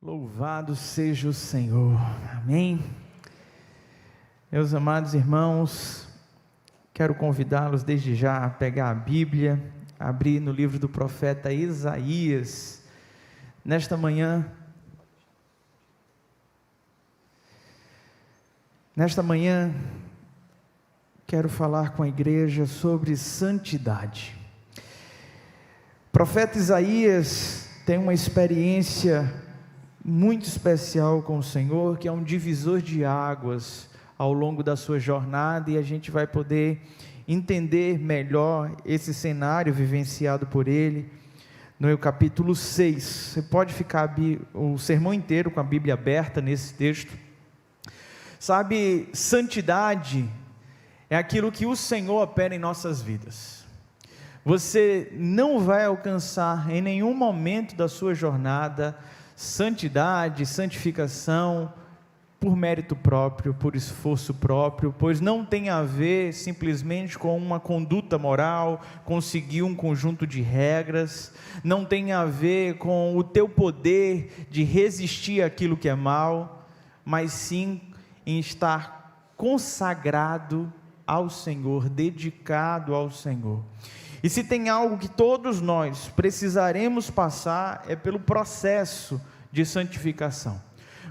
Louvado seja o Senhor, amém? Meus amados irmãos, quero convidá-los desde já a pegar a Bíblia, abrir no livro do profeta Isaías. Nesta manhã, quero falar com a igreja sobre santidade. O profeta Isaías tem uma experiência muito especial com o Senhor, que é um divisor de águas ao longo da sua jornada, e a gente vai poder entender melhor esse cenário vivenciado por ele no capítulo 6. Você pode ficar o sermão inteiro com a Bíblia aberta nesse texto. Sabe, santidade é aquilo que o Senhor opera em nossas vidas. Você não vai alcançar em nenhum momento da sua jornada santidade, santificação, por mérito próprio, por esforço próprio, pois não tem a ver simplesmente com uma conduta moral, conseguir um conjunto de regras, não tem a ver com o teu poder de resistir àquilo que é mal, mas sim em estar consagrado ao Senhor, dedicado ao Senhor. E se tem algo que todos nós precisaremos passar, é pelo processo de santificação.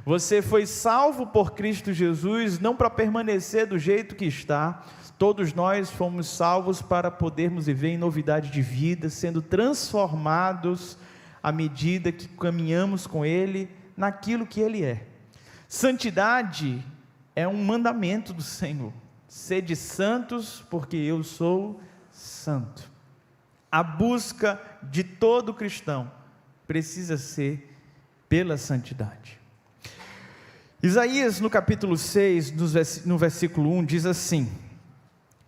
Você foi salvo por Cristo Jesus, não para permanecer do jeito que está. Todos nós fomos salvos para podermos viver em novidade de vida, sendo transformados à medida que caminhamos com Ele, naquilo que Ele é. Santidade é um mandamento do Senhor. Sede santos, porque eu sou santo. A busca de todo cristão precisa ser pela santidade. Isaías, no capítulo 6, no versículo 1, diz assim: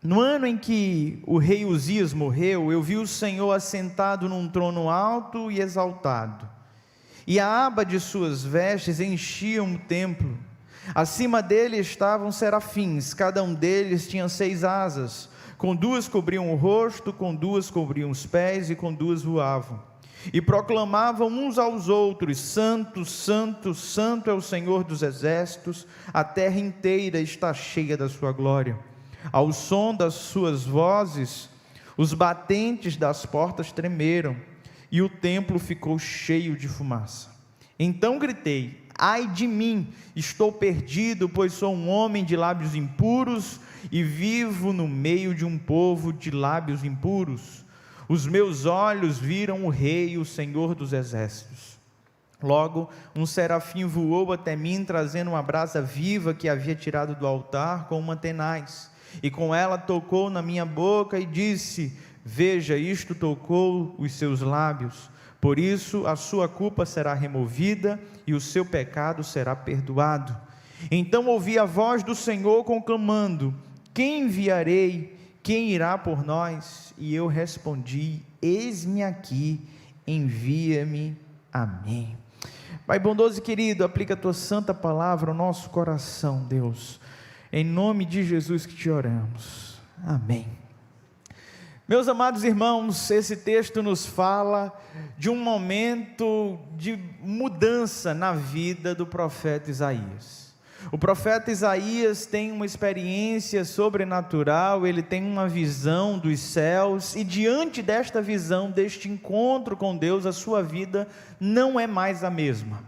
no ano em que o rei Uzias morreu, eu vi o Senhor assentado num trono alto e exaltado, e a aba de suas vestes enchiam o templo. Acima dele estavam serafins, cada um deles tinha 6 asas, com 2 cobriam o rosto, com 2 cobriam os pés, e com 2 voavam, e proclamavam uns aos outros: Santo, Santo, Santo é o Senhor dos exércitos, a terra inteira está cheia da sua glória. Ao som das suas vozes, os batentes das portas tremeram, e o templo ficou cheio de fumaça. Então gritei: ai de mim, estou perdido, pois sou um homem de lábios impuros, e vivo no meio de um povo de lábios impuros. Os meus olhos viram o Rei, o Senhor dos exércitos. Logo, um serafim voou até mim, trazendo uma brasa viva que havia tirado do altar com uma tenaz, e com ela tocou na minha boca e disse: veja, isto tocou os seus lábios, por isso a sua culpa será removida e o seu pecado será perdoado. Então ouvi a voz do Senhor conclamando: quem enviarei? Quem irá por nós? E eu respondi: eis-me aqui, envia-me a mim. Pai bondoso e querido, aplica a tua santa palavra ao nosso coração, Deus, em nome de Jesus que te oramos, amém. Meus amados irmãos, esse texto nos fala de um momento de mudança na vida do profeta Isaías. O profeta Isaías tem uma experiência sobrenatural, ele tem uma visão dos céus, e diante desta visão, deste encontro com Deus, a sua vida não é mais a mesma.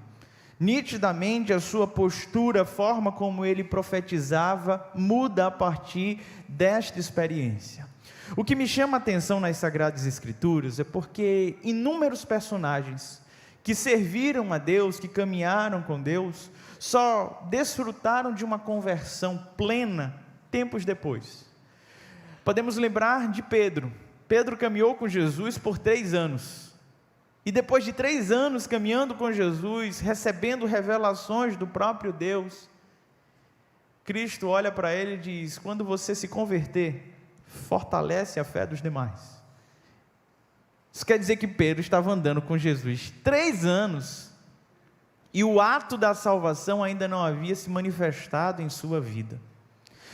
Nitidamente a sua postura, a forma como ele profetizava, muda a partir desta experiência. O que me chama a atenção nas Sagradas Escrituras é porque inúmeros personagens que serviram a Deus, que caminharam com Deus, só desfrutaram de uma conversão plena tempos depois. Podemos lembrar de Pedro. Pedro caminhou com Jesus por 3 anos, e depois de 3 anos caminhando com Jesus, recebendo revelações do próprio Deus, Cristo olha para ele e diz: quando você se converter, fortalece a fé dos demais. Isso quer dizer que Pedro estava andando com Jesus 3 anos, e o ato da salvação ainda não havia se manifestado em sua vida.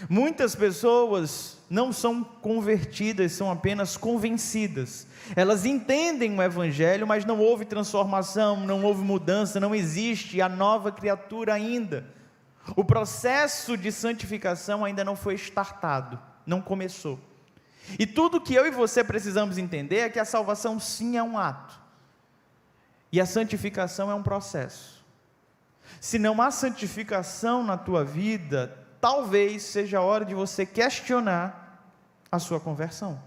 Muitas pessoas não são convertidas, são apenas convencidas. Elas entendem o Evangelho, mas não houve transformação, não houve mudança, não existe a nova criatura ainda. O processo de santificação ainda não foi startado, não começou. E tudo que eu e você precisamos entender é que a salvação sim é um ato, e a santificação é um processo. Se não há santificação na tua vida, talvez seja a hora de você questionar a sua conversão.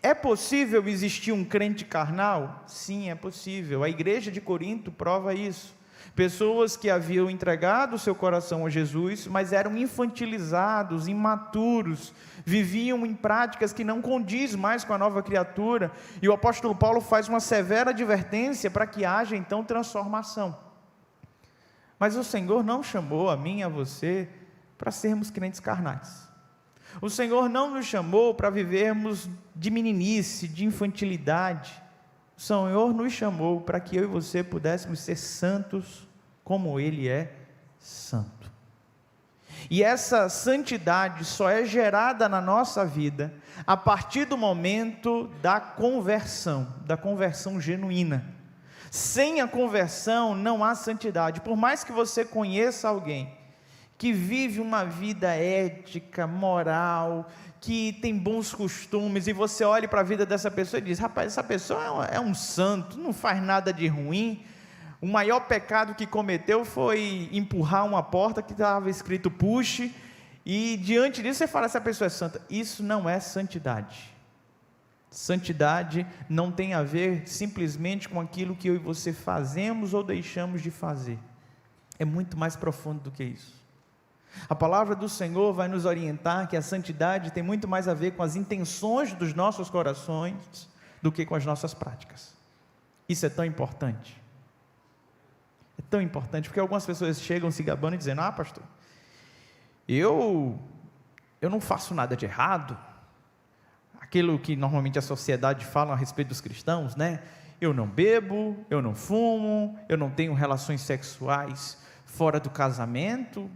É possível existir um crente carnal? Sim, é possível. A igreja de Corinto prova isso. Pessoas que haviam entregado o seu coração a Jesus, mas eram infantilizados, imaturos, viviam em práticas que não condiz mais com a nova criatura, e o apóstolo Paulo faz uma severa advertência para que haja então transformação. Mas o Senhor não chamou a mim e a você para sermos crentes carnais. O Senhor não nos chamou para vivermos de meninice, de infantilidade. O Senhor nos chamou para que eu e você pudéssemos ser santos como Ele é santo. E essa santidade só é gerada na nossa vida a partir do momento da conversão genuína. Sem a conversão não há santidade. Por mais que você conheça alguém que vive uma vida ética, moral, que tem bons costumes, e você olha para a vida dessa pessoa e diz: rapaz, essa pessoa é um santo, não faz nada de ruim. O maior pecado que cometeu foi empurrar uma porta que estava escrito puxe, e diante disso você fala: essa pessoa é santa. Isso não é santidade. Santidade não tem a ver simplesmente com aquilo que eu e você fazemos ou deixamos de fazer. É muito mais profundo do que isso. A palavra do Senhor vai nos orientar que a santidade tem muito mais a ver com as intenções dos nossos corações do que com as nossas práticas. Isso é tão importante. É tão importante, porque algumas pessoas chegam se gabando e dizendo: ah, pastor, eu não faço nada de errado. Aquilo que normalmente a sociedade fala a respeito dos cristãos, né? Eu não bebo, eu não fumo, eu não tenho relações sexuais fora do casamento.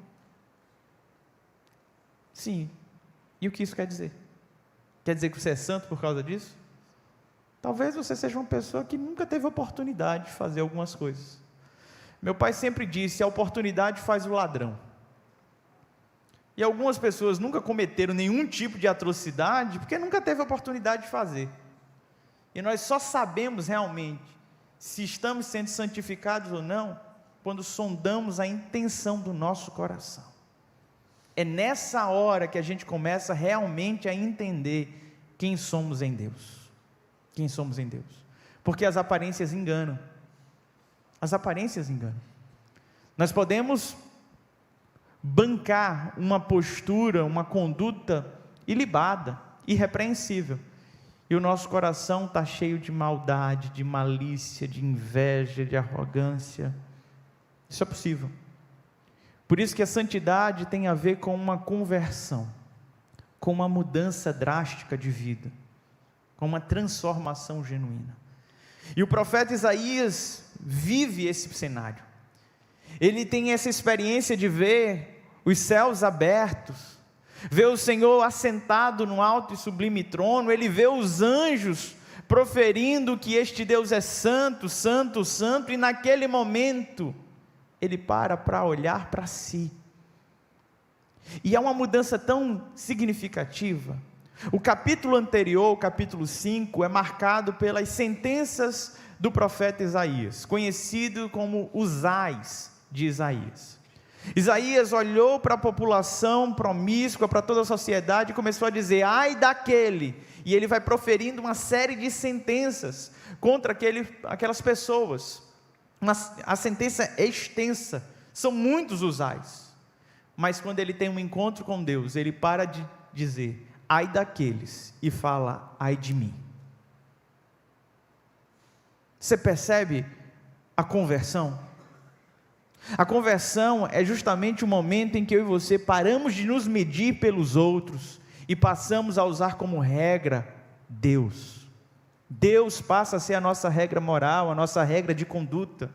Sim, e o que isso quer dizer? Quer dizer que você é santo por causa disso? Talvez você seja uma pessoa que nunca teve oportunidade de fazer algumas coisas. Meu pai sempre disse: a oportunidade faz o ladrão. E algumas pessoas nunca cometeram nenhum tipo de atrocidade porque nunca teve oportunidade de fazer. E nós só sabemos realmente se estamos sendo santificados ou não quando sondamos a intenção do nosso coração. É nessa hora que a gente começa realmente a entender quem somos em Deus. Quem somos em Deus. Porque as aparências enganam. As aparências enganam. Nós podemos bancar uma postura, uma conduta ilibada, irrepreensível, e o nosso coração está cheio de maldade, de malícia, de inveja, de arrogância. Isso é possível. Por isso que a santidade tem a ver com uma conversão, com uma mudança drástica de vida, com uma transformação genuína. E o profeta Isaías vive esse cenário. Ele tem essa experiência de ver os céus abertos, ver o Senhor assentado no alto e sublime trono. Ele vê os anjos proferindo que este Deus é santo, santo, santo, e naquele momento ele para olhar para si. E é uma mudança tão significativa. O capítulo anterior, o capítulo 5, é marcado pelas sentenças do profeta Isaías, conhecido como os ais de Isaías. Isaías olhou para a população promíscua, para toda a sociedade, e começou a dizer: ai daquele, e ele vai proferindo uma série de sentenças contra aquelas pessoas. A sentença é extensa, são muitos os ais, mas quando ele tem um encontro com Deus, ele para de dizer ai daqueles e fala ai de mim. Você percebe a conversão? A conversão é justamente o momento em que eu e você paramos de nos medir pelos outros e passamos a usar como regra Deus. Deus passa a ser a nossa regra moral, a nossa regra de conduta.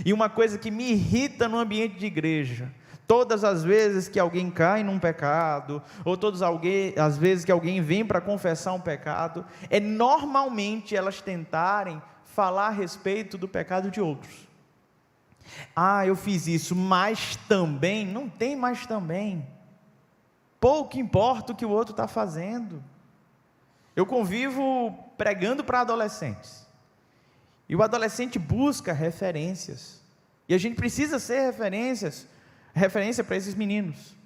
E uma coisa que me irrita no ambiente de igreja: Todas as vezes que alguém cai num pecado, ou as vezes que alguém vem para confessar um pecado, é normalmente elas tentarem falar a respeito do pecado de outros. Eu fiz isso, mas também, não tem mais também. Pouco importa o que o outro está fazendo. Eu convivo pregando para adolescentes, e o adolescente busca referências, e a gente precisa ser referência para esses meninos,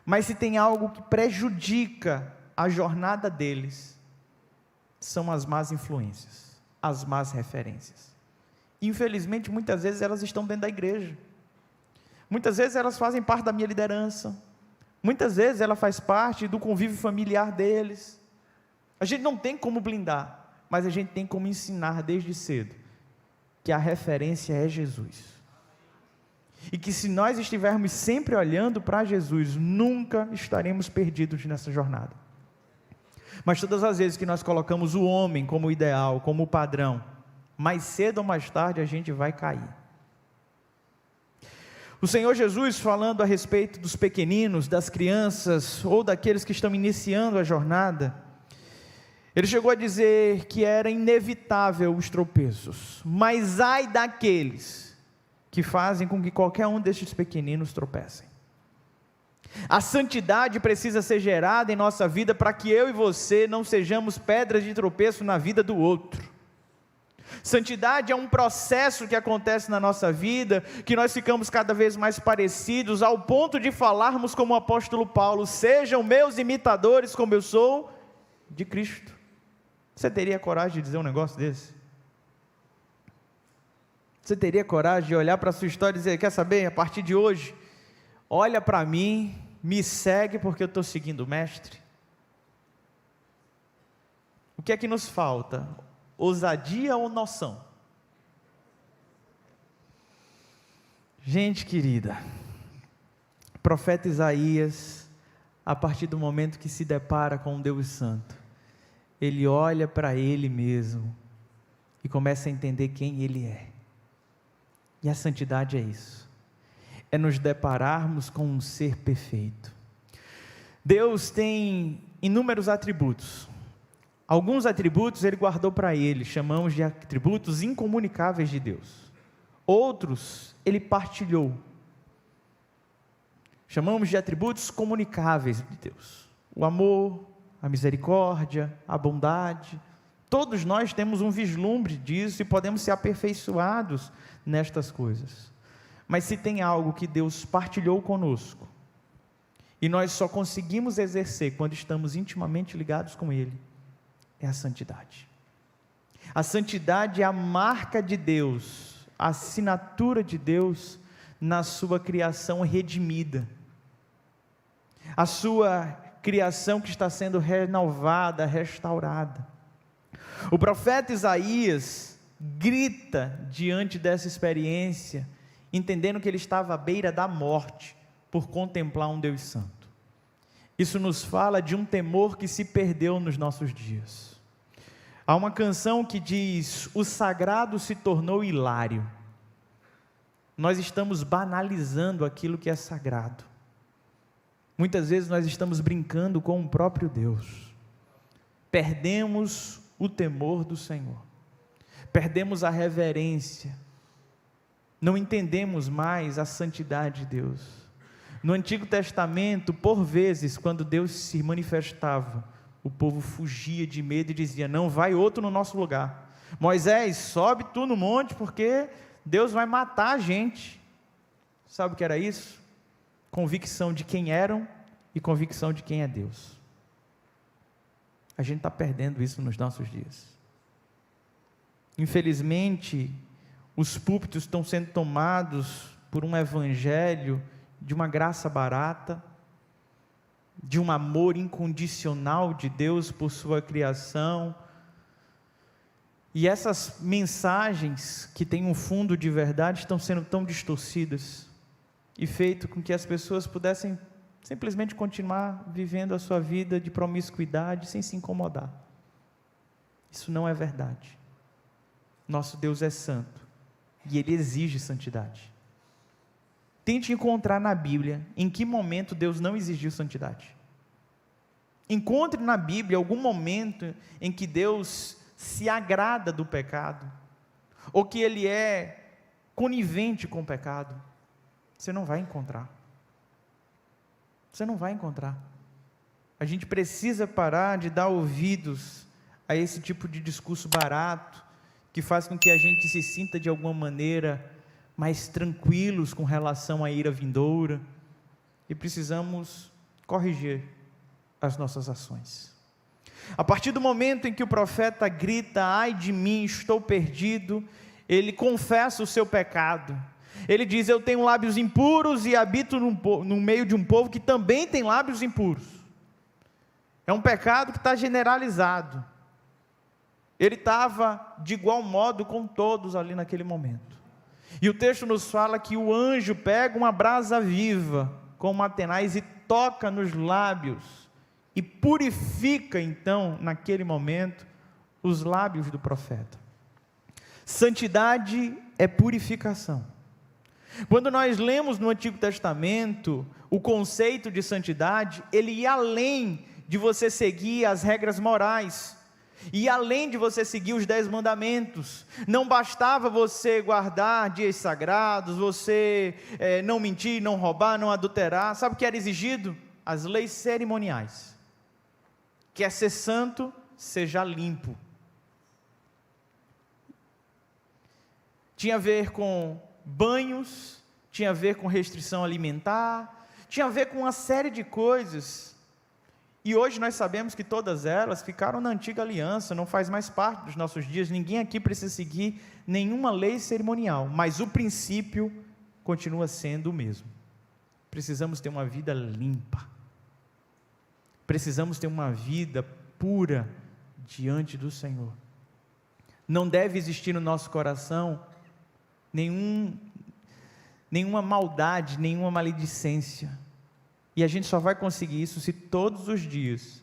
mas se tem algo que prejudica a jornada deles, são as más influências, as más referências. Infelizmente, muitas vezes elas estão dentro da igreja, muitas vezes elas fazem parte da minha liderança, muitas vezes ela faz parte do convívio familiar deles. A gente não tem como blindar, mas a gente tem como ensinar desde cedo, que a referência é Jesus, e que se nós estivermos sempre olhando para Jesus, nunca estaremos perdidos nessa jornada. Mas todas as vezes que nós colocamos o homem como ideal, como padrão, mais cedo ou mais tarde a gente vai cair. O Senhor Jesus, falando a respeito dos pequeninos, das crianças, ou daqueles que estão iniciando a jornada, Ele chegou a dizer que era inevitável os tropeços, mas ai daqueles que fazem com que qualquer um destes pequeninos tropecem. A santidade precisa ser gerada em nossa vida para que eu e você não sejamos pedras de tropeço na vida do outro. Santidade é um processo que acontece na nossa vida, que nós ficamos cada vez mais parecidos, ao ponto de falarmos como o apóstolo Paulo: sejam meus imitadores como eu sou de Cristo. Você teria coragem de dizer um negócio desse? Você teria coragem de olhar para a sua história e dizer: quer saber, a partir de hoje, olha para mim, me segue porque eu estou seguindo o Mestre? O que é que nos falta? Ousadia ou noção? Gente querida, o profeta Isaías, a partir do momento que se depara com um Deus Santo, ele olha para ele mesmo e começa a entender quem ele é. E a santidade é isso, é nos depararmos com um ser perfeito. Deus tem inúmeros atributos. Alguns atributos ele guardou para ele, chamamos de atributos incomunicáveis de Deus. Outros ele partilhou, chamamos de atributos comunicáveis de Deus. O amor, a misericórdia, a bondade. Todos nós temos um vislumbre disso e podemos ser aperfeiçoados nestas coisas. Mas se tem algo que Deus partilhou conosco, e nós só conseguimos exercer quando estamos intimamente ligados com Ele, é a santidade. A santidade é a marca de Deus, a assinatura de Deus na sua criação redimida, a sua criação que está sendo renovada, restaurada. O profeta Isaías grita diante dessa experiência, entendendo que ele estava à beira da morte, por contemplar um Deus Santo. Isso nos fala de um temor que se perdeu nos nossos dias. Há uma canção que diz: o sagrado se tornou hilário. Nós estamos banalizando aquilo que é sagrado. Muitas vezes nós estamos brincando com o próprio Deus. Perdemos o temor do Senhor, perdemos a reverência, não entendemos mais a santidade de Deus. No Antigo Testamento, por vezes, quando Deus se manifestava, o povo fugia de medo e dizia: não, vai outro no nosso lugar. Moisés, sobe tu no monte, porque Deus vai matar a gente. Sabe o que era isso? Convicção de quem eram e convicção de quem é Deus. A gente está perdendo isso nos nossos dias. Infelizmente, os púlpitos estão sendo tomados por um evangelho de uma graça barata, de um amor incondicional de Deus por sua criação. E essas mensagens que têm um fundo de verdade estão sendo tão distorcidas e feito com que as pessoas pudessem simplesmente continuar vivendo a sua vida de promiscuidade sem se incomodar. Isso não é verdade. Nosso Deus é santo e Ele exige santidade. Tente encontrar na Bíblia em que momento Deus não exigiu santidade. Encontre na Bíblia algum momento em que Deus se agrada do pecado, ou que Ele é conivente com o pecado. Você não vai encontrar. Você não vai encontrar. A gente precisa parar de dar ouvidos a esse tipo de discurso barato, que faz com que a gente se sinta de alguma maneira mais tranquilos com relação à ira vindoura, e precisamos corrigir as nossas ações. A partir do momento em que o profeta grita: ai de mim, estou perdido, ele confessa o seu pecado. Ele diz: eu tenho lábios impuros e habito no meio de um povo que também tem lábios impuros. É um pecado que está generalizado. Ele estava de igual modo com todos ali naquele momento. E o texto nos fala que o anjo pega uma brasa viva com uma tenaz e toca nos lábios, e purifica então, naquele momento, os lábios do profeta. Santidade é purificação. Quando nós lemos no Antigo Testamento o conceito de santidade, ele ia além de você seguir as regras morais, e além de você seguir os 10 mandamentos. Não bastava você guardar dias sagrados, você não mentir, não roubar, não adulterar. Sabe o que era exigido? As leis cerimoniais. Quer ser santo, seja limpo. Tinha a ver com banhos, tinha a ver com restrição alimentar, tinha a ver com uma série de coisas. E hoje nós sabemos que todas elas ficaram na antiga aliança, não faz mais parte dos nossos dias. Ninguém aqui precisa seguir nenhuma lei cerimonial, mas o princípio continua sendo o mesmo. Precisamos ter uma vida limpa, precisamos ter uma vida pura diante do Senhor. Não deve existir no nosso coração nenhuma maldade, nenhuma maledicência. E a gente só vai conseguir isso se todos os dias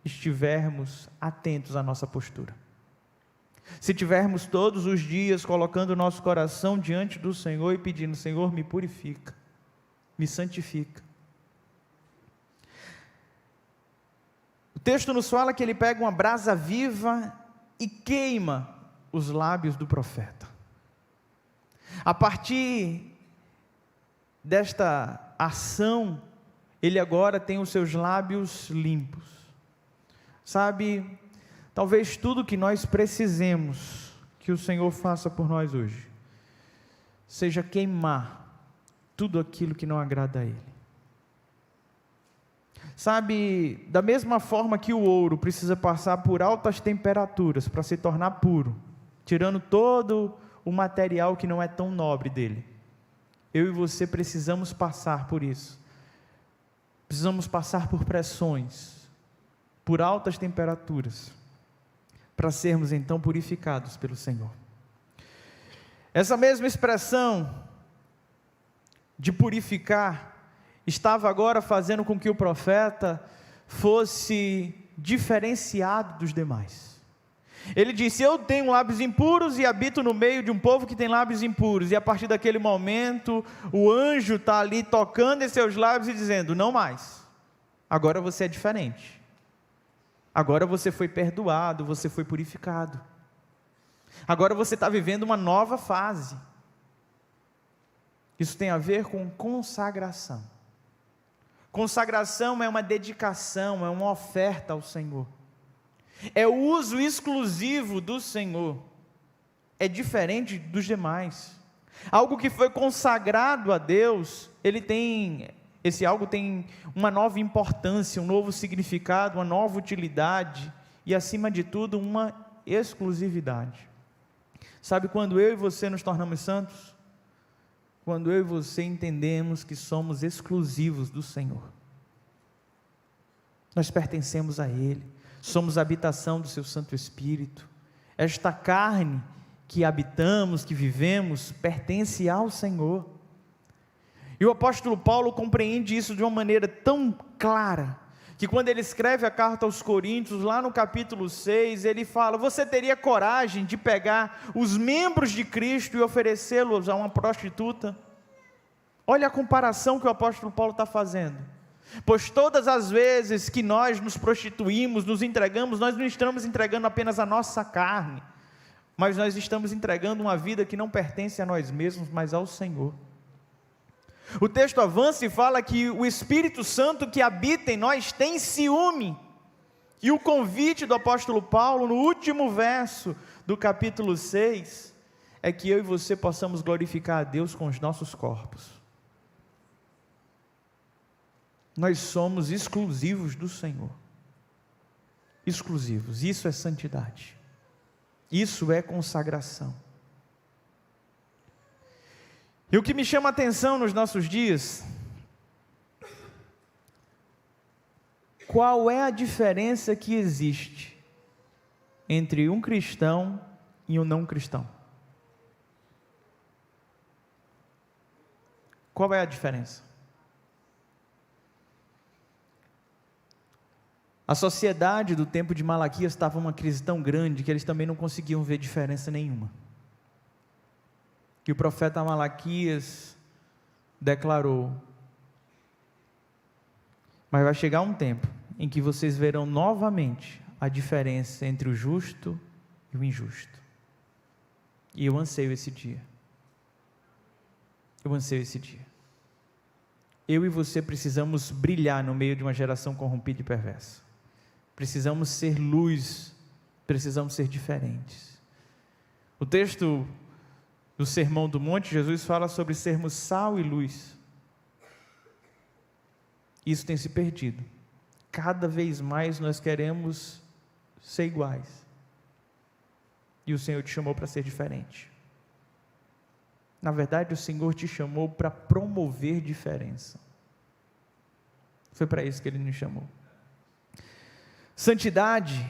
estivermos atentos à nossa postura. Se tivermos todos os dias colocando o nosso coração diante do Senhor e pedindo: Senhor, me purifica, me santifica. O texto nos fala que ele pega uma brasa viva e queima os lábios do profeta. A partir desta ação, ele agora tem os seus lábios limpos. Sabe, talvez tudo que nós precisemos que o Senhor faça por nós hoje, seja queimar tudo aquilo que não agrada a Ele. Sabe, da mesma forma que o ouro precisa passar por altas temperaturas para se tornar puro, tirando todo o material que não é tão nobre dele, eu e você precisamos passar por isso. Precisamos passar por pressões, por altas temperaturas, para sermos então purificados pelo Senhor. Essa mesma expressão de purificar estava agora fazendo com que o profeta fosse diferenciado dos demais. Ele disse: eu tenho lábios impuros e habito no meio de um povo que tem lábios impuros. E a partir daquele momento, o anjo está ali tocando em seus lábios e dizendo: não mais, agora você é diferente. Agora você foi perdoado, você foi purificado. Agora você está vivendo uma nova fase. Isso tem a ver com consagração. Consagração é uma dedicação, é uma oferta ao Senhor. É o uso exclusivo do Senhor. É diferente dos demais. Algo que foi consagrado a Deus, esse algo tem uma nova importância, um novo significado, uma nova utilidade e, acima de tudo, uma exclusividade. Sabe quando eu e você nos tornamos santos? Quando eu e você entendemos que somos exclusivos do Senhor. Nós pertencemos a Ele, somos a habitação do Seu Santo Espírito. Esta carne que habitamos, que vivemos, pertence ao Senhor. E o apóstolo Paulo compreende isso de uma maneira tão clara, que quando ele escreve a carta aos Coríntios, lá no capítulo 6, ele fala: você teria coragem de pegar os membros de Cristo e oferecê-los a uma prostituta? Olha a comparação que o apóstolo Paulo está fazendo. Pois todas as vezes que nós nos prostituímos, nos entregamos, nós não estamos entregando apenas a nossa carne, mas nós estamos entregando uma vida que não pertence a nós mesmos, mas ao Senhor. O texto avança e fala que o Espírito Santo que habita em nós tem ciúme. E o convite do apóstolo Paulo, no último verso do capítulo 6, é que eu e você possamos glorificar a Deus com os nossos corpos. Nós somos exclusivos do Senhor. Exclusivos. Isso é santidade. Isso é consagração. E o que me chama a atenção nos nossos dias, qual é a diferença que existe entre um cristão e um não cristão? Qual é a diferença? A sociedade do tempo de Malaquias estava numa crise tão grande que eles também não conseguiam ver diferença nenhuma. Que o profeta Malaquias declarou: mas vai chegar um tempo em que vocês verão novamente a diferença entre o justo e o injusto. E eu anseio esse dia. Eu anseio esse dia. Eu e você precisamos brilhar no meio de uma geração corrompida e perversa. Precisamos ser luz, precisamos ser diferentes. O texto do Sermão do Monte, Jesus fala sobre sermos sal e luz. Isso tem se perdido. Cada vez mais nós queremos ser iguais. E o Senhor te chamou para ser diferente. Na verdade, o Senhor te chamou para promover diferença. Foi para isso que Ele nos chamou. Santidade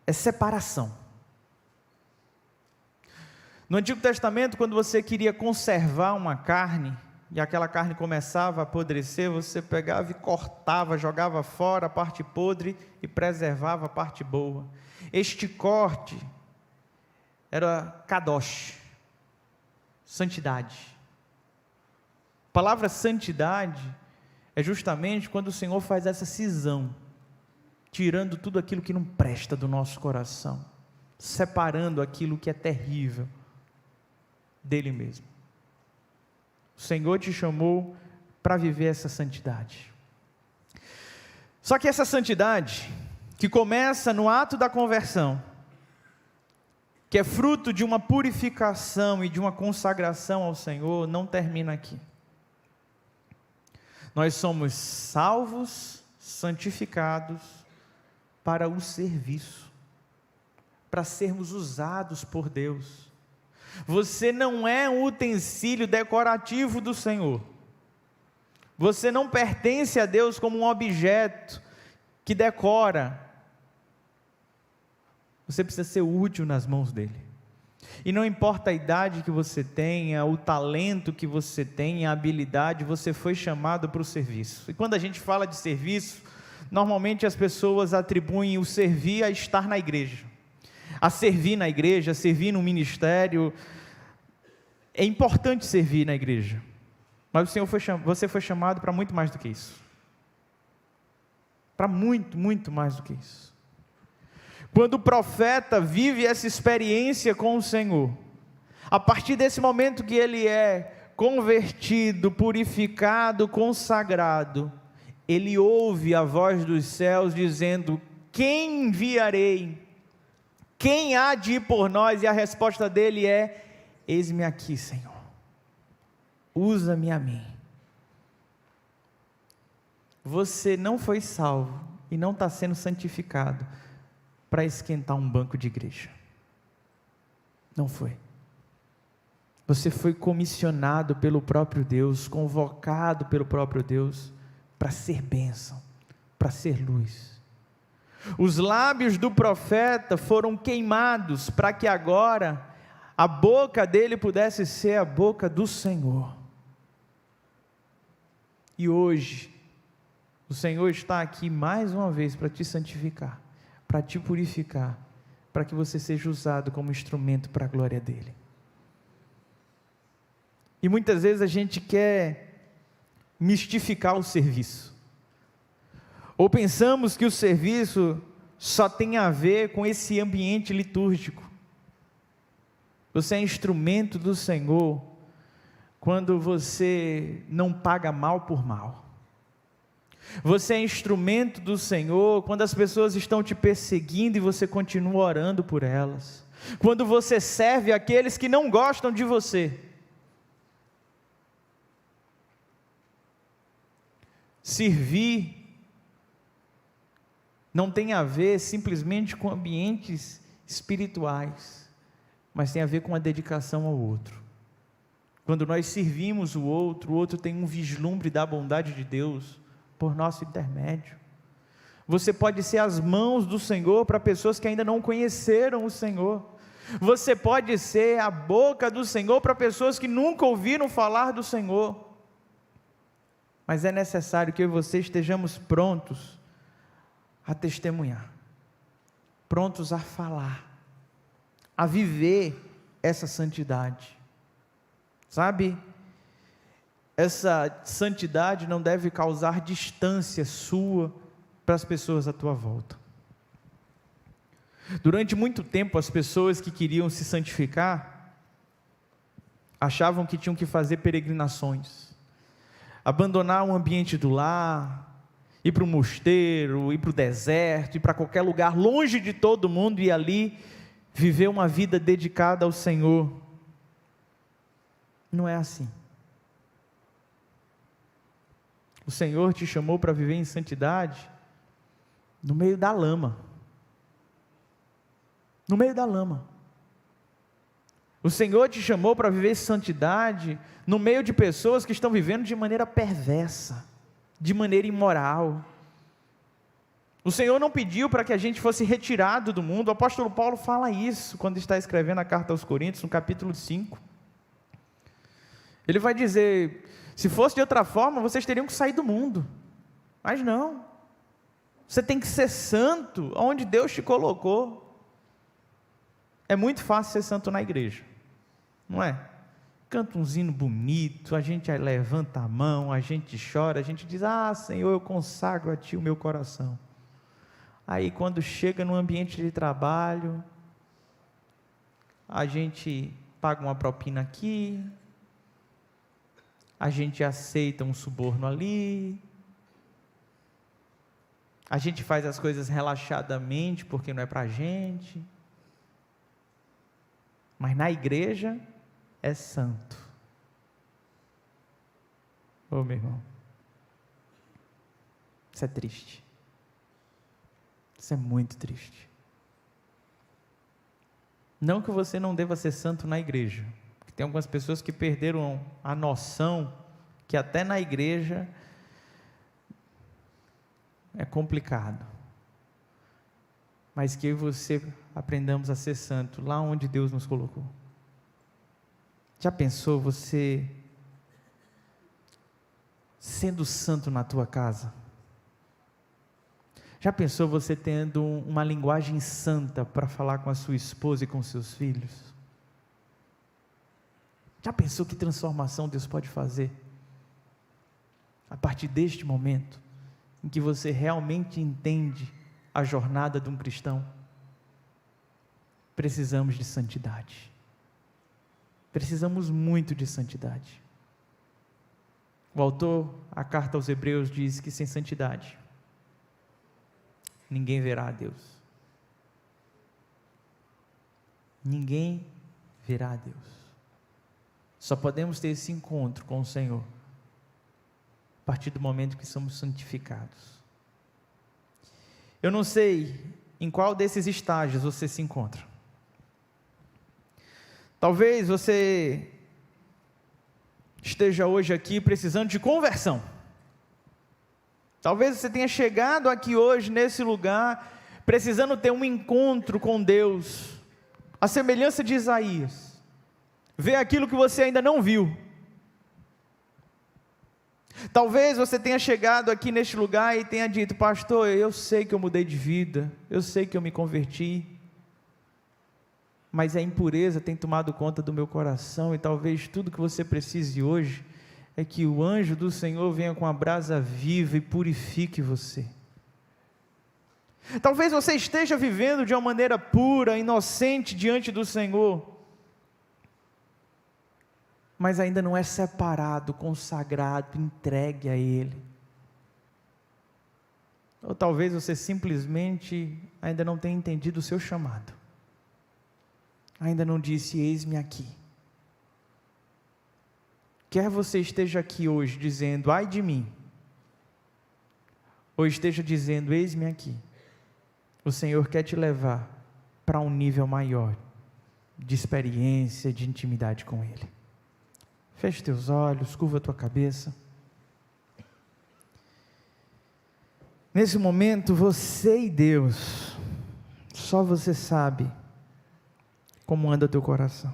é separação. No Antigo Testamento, quando você queria conservar uma carne, e aquela carne começava a apodrecer, você pegava e cortava, jogava fora a parte podre e preservava a parte boa. Este corte era kadosh, santidade. A palavra santidade é justamente quando o Senhor faz essa cisão, tirando tudo aquilo que não presta do nosso coração, separando aquilo que é terrível dele mesmo. O Senhor te chamou para viver essa santidade. Só que essa santidade, que começa no ato da conversão, que é fruto de uma purificação e de uma consagração ao Senhor, não termina aqui. Nós somos salvos, santificados para o serviço, para sermos usados por Deus. Você não é um utensílio decorativo do Senhor. Você não pertence a Deus como um objeto que decora. Você precisa ser útil nas mãos dEle. E não importa a idade que você tenha, o talento que você tenha, a habilidade, você foi chamado para o serviço. E quando a gente fala de serviço, normalmente as pessoas atribuem o servir a estar na igreja, a servir na igreja, a servir no ministério. É importante servir na igreja, mas você foi chamado para muito mais do que isso. Para muito, muito mais do que isso. Quando o profeta vive essa experiência com o Senhor, a partir desse momento que ele é convertido, purificado, consagrado, ele ouve a voz dos céus dizendo: quem enviarei? Quem há de ir por nós? E a resposta dele é: eis-me aqui, Senhor, usa-me a mim. Você não foi salvo e não está sendo santificado para esquentar um banco de igreja. Não foi. Você foi comissionado pelo próprio Deus, convocado pelo próprio Deus, para ser bênção, para ser luz. Os lábios do profeta foram queimados para que agora a boca dele pudesse ser a boca do Senhor. E hoje, o Senhor está aqui mais uma vez para te santificar, para te purificar, para que você seja usado como instrumento para a glória dele. E muitas vezes a gente quer mistificar o serviço. Ou pensamos que o serviço só tem a ver com esse ambiente litúrgico. Você é instrumento do Senhor quando você não paga mal por mal. Você é instrumento do Senhor quando as pessoas estão te perseguindo e você continua orando por elas. Quando você serve aqueles que não gostam de você. Servir não tem a ver simplesmente com ambientes espirituais, mas tem a ver com a dedicação ao outro. Quando nós servimos o outro tem um vislumbre da bondade de Deus por nosso intermédio. Você pode ser as mãos do Senhor para pessoas que ainda não conheceram o Senhor. Você pode ser a boca do Senhor para pessoas que nunca ouviram falar do Senhor. Mas é necessário que eu e você estejamos prontos a testemunhar, prontos a falar, a viver essa santidade. Sabe, essa santidade não deve causar distância sua para as pessoas à tua volta. Durante muito tempo, as pessoas que queriam se santificar, achavam que tinham que fazer peregrinações, abandonar o ambiente do lar, ir para o mosteiro, ir para o deserto, ir para qualquer lugar longe de todo mundo e ali viver uma vida dedicada ao Senhor. Não é assim. O Senhor te chamou para viver em santidade no meio da lama. No meio da lama. O Senhor te chamou para viver em santidade no meio de pessoas que estão vivendo de maneira perversa, de maneira imoral. O Senhor não pediu para que a gente fosse retirado do mundo. O apóstolo Paulo fala isso quando está escrevendo a carta aos Coríntios, no capítulo 5. Ele vai dizer: se fosse de outra forma, vocês teriam que sair do mundo. Mas não. Você tem que ser santo onde Deus te colocou. É muito fácil ser santo na igreja, não é? Canta um hino bonito, a gente levanta a mão, a gente chora, a gente diz: ah, Senhor, eu consagro a Ti o meu coração. Aí quando chega no ambiente de trabalho, a gente paga uma propina aqui, a gente aceita um suborno ali, a gente faz as coisas relaxadamente porque não é para a gente, mas na igreja é santo. Ô meu irmão, isso é triste, isso é muito triste. Não que você não deva ser santo na igreja, porque tem algumas pessoas que perderam a noção que até na igreja é complicado, mas que eu e você aprendamos a ser santo lá onde Deus nos colocou. Já pensou você sendo santo na tua casa? Já pensou você tendo uma linguagem santa para falar com a sua esposa e com seus filhos? Já pensou que transformação Deus pode fazer a partir deste momento em que você realmente entende a jornada de um cristão? Precisamos de santidade. Precisamos muito de santidade. O autor, a carta aos Hebreus, diz que sem santidade ninguém verá a Deus. Ninguém verá a Deus. Só podemos ter esse encontro com o Senhor a partir do momento que somos santificados. Eu não sei em qual desses estágios você se encontra. Talvez você esteja hoje aqui precisando de conversão. Talvez você tenha chegado aqui hoje nesse lugar precisando ter um encontro com Deus, a semelhança de Isaías, ver aquilo que você ainda não viu. Talvez você tenha chegado aqui neste lugar e tenha dito: pastor, eu sei que eu mudei de vida, eu sei que eu me converti, mas a impureza tem tomado conta do meu coração, e talvez tudo que você precise hoje é que o anjo do Senhor venha com a brasa viva e purifique você. Talvez você esteja vivendo de uma maneira pura, inocente diante do Senhor, mas ainda não é separado, consagrado, entregue a Ele. Ou talvez você simplesmente ainda não tenha entendido o seu chamado, ainda não disse: eis-me aqui. Quer você esteja aqui hoje dizendo: ai de mim, ou esteja dizendo: eis-me aqui, o Senhor quer te levar para um nível maior de experiência, de intimidade com Ele. Feche teus olhos, curva tua cabeça. Nesse momento, você e Deus, só você sabe como anda teu coração.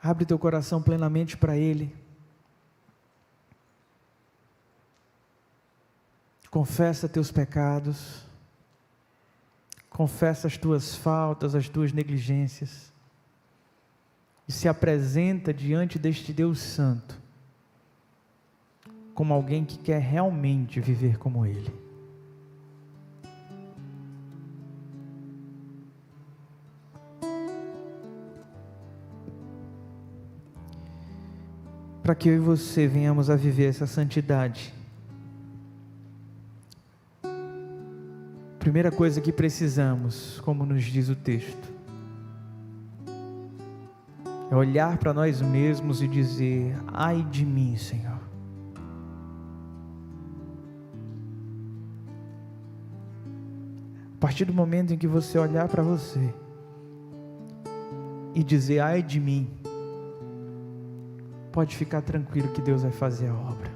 Abre teu coração plenamente para Ele. Confessa teus pecados. Confessa as tuas faltas, as tuas negligências. E se apresenta diante deste Deus Santo, como alguém que quer realmente viver como Ele. Para que eu e você venhamos a viver essa santidade, primeira coisa que precisamos, como nos diz o texto, é olhar para nós mesmos e dizer: ai de mim, Senhor. A partir do momento em que você olhar para você e dizer: ai de mim, pode ficar tranquilo que Deus vai fazer a obra.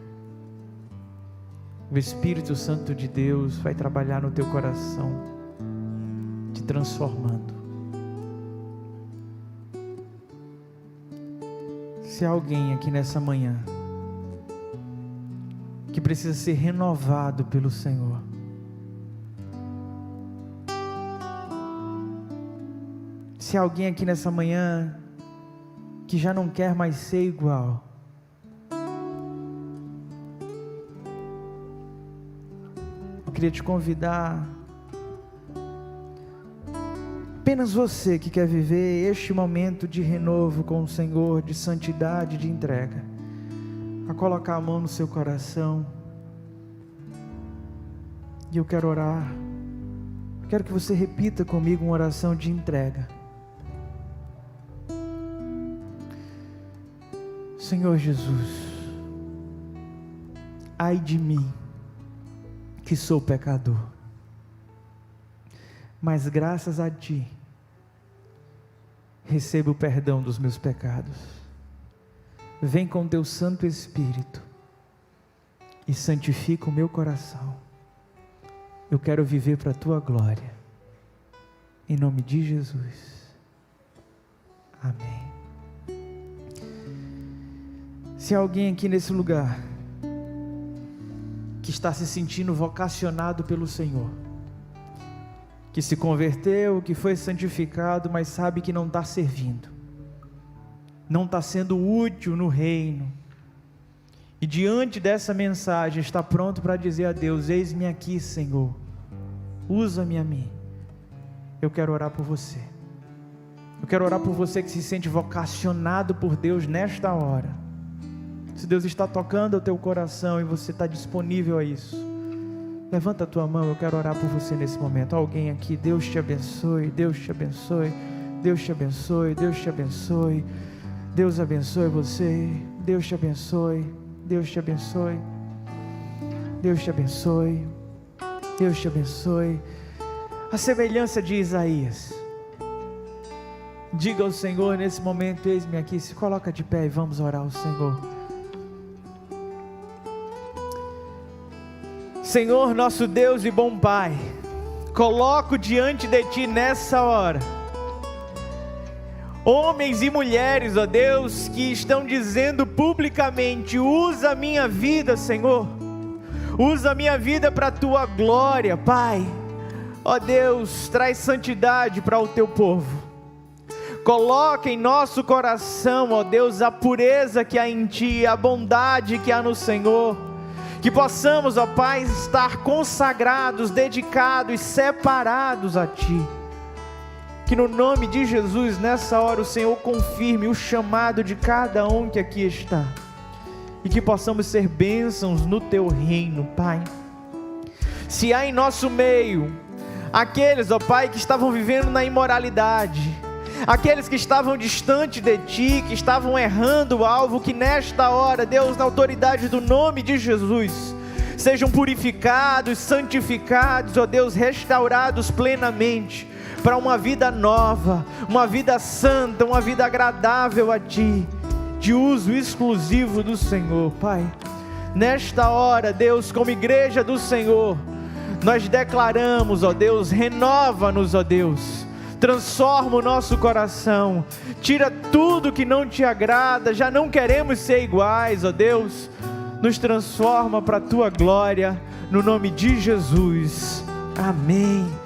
O Espírito Santo de Deus vai trabalhar no teu coração, te transformando. Se há alguém aqui nessa manhã que precisa ser renovado pelo Senhor, se há alguém aqui nessa manhã que já não quer mais ser igual, eu queria te convidar, apenas você que quer viver este momento de renovo com o Senhor, de santidade, de entrega, a colocar a mão no seu coração. E eu quero orar. Eu quero que você repita comigo uma oração de entrega. Senhor Jesus, ai de mim, que sou pecador, mas graças a Ti, recebo o perdão dos meus pecados. Vem com Teu Santo Espírito e santifica o meu coração. Eu quero viver para a Tua glória, em nome de Jesus, amém. Se há alguém aqui nesse lugar que está se sentindo vocacionado pelo Senhor, que se converteu, que foi santificado, mas sabe que não está servindo, não está sendo útil no reino, e diante dessa mensagem está pronto para dizer a Deus: eis-me aqui, Senhor, usa-me a mim. Eu quero orar por você. Eu quero orar por você que se sente vocacionado por Deus nesta hora. Se Deus está tocando o teu coração e você está disponível a isso, levanta a tua mão, eu quero orar por você nesse momento. Alguém aqui, Deus te abençoe, Deus te abençoe, Deus te abençoe, Deus te abençoe, Deus abençoe você, Deus te abençoe, Deus te abençoe, Deus te abençoe, Deus te abençoe. A semelhança de Isaías, diga ao Senhor nesse momento: eis-me aqui. Se coloca de pé e vamos orar ao Senhor. Senhor, nosso Deus e bom Pai, coloco diante de Ti nessa hora homens e mulheres, ó Deus, que estão dizendo publicamente: usa a minha vida, Senhor, usa a minha vida para a Tua glória, Pai. Ó Deus, traz santidade para o teu povo. Coloca em nosso coração, ó Deus, a pureza que há em Ti, a bondade que há no Senhor. Que possamos, ó Pai, estar consagrados, dedicados, separados a Ti. Que no nome de Jesus, nessa hora, o Senhor confirme o chamado de cada um que aqui está. E que possamos ser bênçãos no Teu reino, Pai. Se há em nosso meio aqueles, ó Pai, que estavam vivendo na imoralidade, aqueles que estavam distante de Ti, que estavam errando o alvo, que nesta hora, Deus, na autoridade do nome de Jesus, sejam purificados, santificados, ó Deus, restaurados plenamente, para uma vida nova, uma vida santa, uma vida agradável a Ti, de uso exclusivo do Senhor, Pai. Nesta hora, Deus, como igreja do Senhor, nós declaramos, ó Deus, renova-nos, ó Deus, transforma o nosso coração, tira tudo que não Te agrada, já não queremos ser iguais, ó Deus, nos transforma para a Tua glória, no nome de Jesus, amém.